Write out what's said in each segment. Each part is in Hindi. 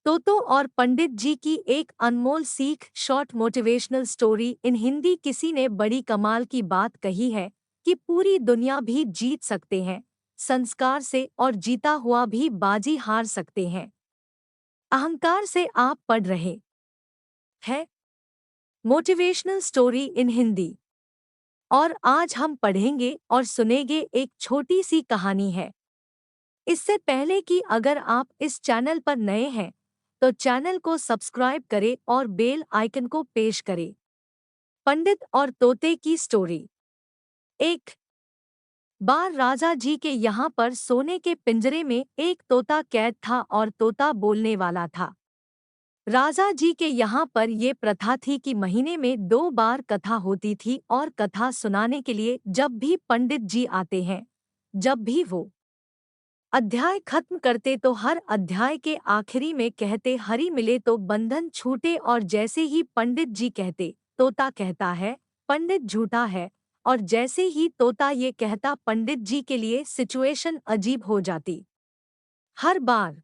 तोतो और पंडित जी की एक अनमोल सीख short motivational story in Hindi. किसी ने बड़ी कमाल की बात कही है कि पूरी दुनिया भी जीत सकते हैं संस्कार से, और जीता हुआ भी बाजी हार सकते हैं अहंकार से। आप पढ़ रहे हैं मोटिवेशनल स्टोरी इन हिंदी, और आज हम पढ़ेंगे और सुनेंगे एक छोटी सी कहानी है। इससे पहले कि अगर आप इस चैनल पर नए हैं तो चैनल को सब्सक्राइब करें और बेल आइकन को पेश करें। पंडित और तोते की स्टोरी। एक बार राजा जी के यहाँ पर सोने के पिंजरे में एक तोता कैद था, और तोता बोलने वाला था। राजा जी के यहाँ पर ये प्रथा थी कि महीने में 2 बार कथा होती थी, और कथा सुनाने के लिए जब भी पंडित जी आते हैं, जब भी वो अध्याय खत्म करते तो हर अध्याय के आखिरी में कहते हरि मिले तो बंधन छूटे। और जैसे ही पंडित जी कहते तोता कहता है पंडित झूठा है, और जैसे ही तोता ये कहता पंडित जी के लिए सिचुएशन अजीब हो जाती। हर बार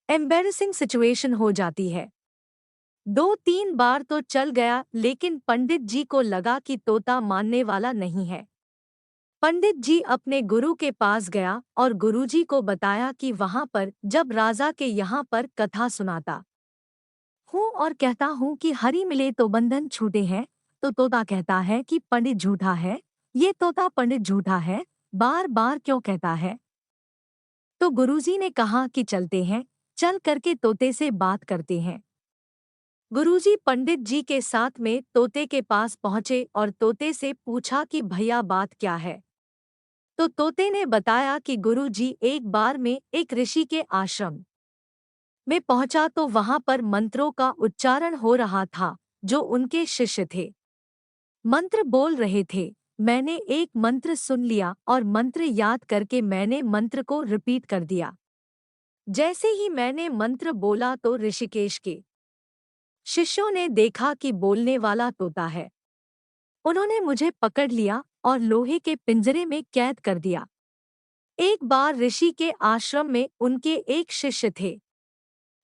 एम्बैरेसिंग सिचुएशन हो जाती है। 2-3 बार तो चल गया, लेकिन पंडित जी को लगा कि तोता मानने वाला नहीं है। पंडित जी अपने गुरु के पास गया और गुरुजी को बताया कि वहां पर जब राजा के यहाँ पर कथा सुनाता हूँ और कहता हूँ कि हरि मिले तो बंधन छूटे हैं, तो तोता कहता है कि पंडित झूठा है। ये तोता पंडित झूठा है बार बार क्यों कहता है? तो गुरुजी ने कहा कि चलते हैं, चल करके तोते से बात करते हैं। गुरुजी पंडित जी के साथ में तोते के पास पहुंचे और तोते से पूछा कि भैया बात क्या है। तो तोते ने बताया कि गुरु जी एक बार में एक ऋषि के आश्रम में पहुंचा तो वहां पर मंत्रों का उच्चारण हो रहा था। जो उनके शिष्य थे मंत्र बोल रहे थे। मैंने एक मंत्र सुन लिया और मंत्र याद करके मैंने मंत्र को रिपीट कर दिया। जैसे ही मैंने मंत्र बोला तो ऋषिकेश के शिष्यों ने देखा कि बोलने वाला तोता है। उन्होंने मुझे पकड़ लिया और लोहे के पिंजरे में कैद कर दिया। एक बार ऋषि के आश्रम में उनके एक शिष्य थे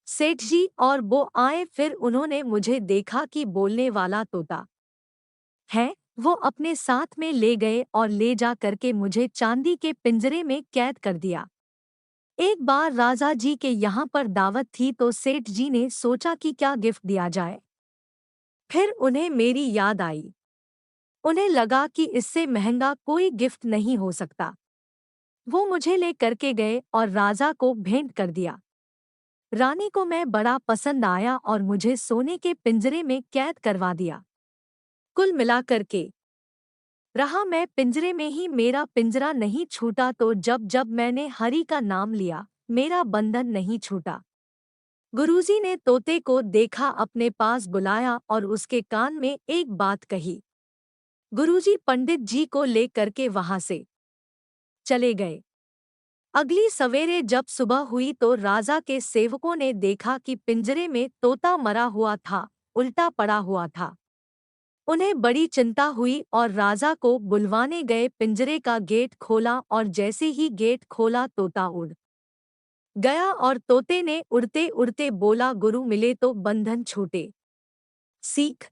सेठ जी, और वो आए। फिर उन्होंने मुझे देखा कि बोलने वाला तोता है। वो अपने साथ में ले गए और ले जा करके मुझे चांदी के पिंजरे में कैद कर दिया। एक बार राजा जी के यहाँ पर दावत थी तो सेठ जी ने सोचा कि क्या गिफ्ट दिया जाए। फिर उन्हें मेरी याद आई। उन्हें लगा कि इससे महंगा कोई गिफ्ट नहीं हो सकता। वो मुझे ले करके गए और राजा को भेंट कर दिया। रानी को मैं बड़ा पसंद आया और मुझे सोने के पिंजरे में कैद करवा दिया। कुल मिलाकर के रहा मैं पिंजरे में ही, मेरा पिंजरा नहीं छूटा। तो जब जब मैंने हरि का नाम लिया मेरा बंधन नहीं छूटा। गुरुजी ने तोते को देखा, अपने पास बुलाया और उसके कान में एक बात कही। गुरुजी पंडित जी को ले करके वहां से चले गए। अगली सवेरे जब सुबह हुई तो राजा के सेवकों ने देखा कि पिंजरे में तोता मरा हुआ था, उल्टा पड़ा हुआ था। उन्हें बड़ी चिंता हुई और राजा को बुलवाने गए। पिंजरे का गेट खोला और जैसे ही गेट खोला तोता उड़ गया, और तोते ने उड़ते उड़ते बोला गुरु मिले तो बंधन छूटे। सीख।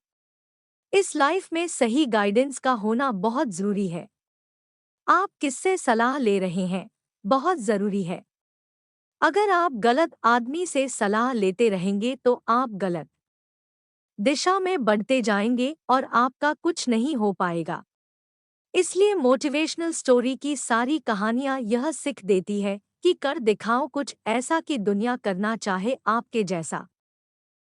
इस लाइफ में सही गाइडेंस का होना बहुत जरूरी है। आप किससे सलाह ले रहे हैं, बहुत जरूरी है। अगर आप गलत आदमी से सलाह लेते रहेंगे तो आप गलत दिशा में बढ़ते जाएंगे और आपका कुछ नहीं हो पाएगा। इसलिए मोटिवेशनल स्टोरी की सारी कहानियां यह सीख देती है कि कर दिखाओ कुछ ऐसा कि दुनिया करना चाहे आपके जैसा।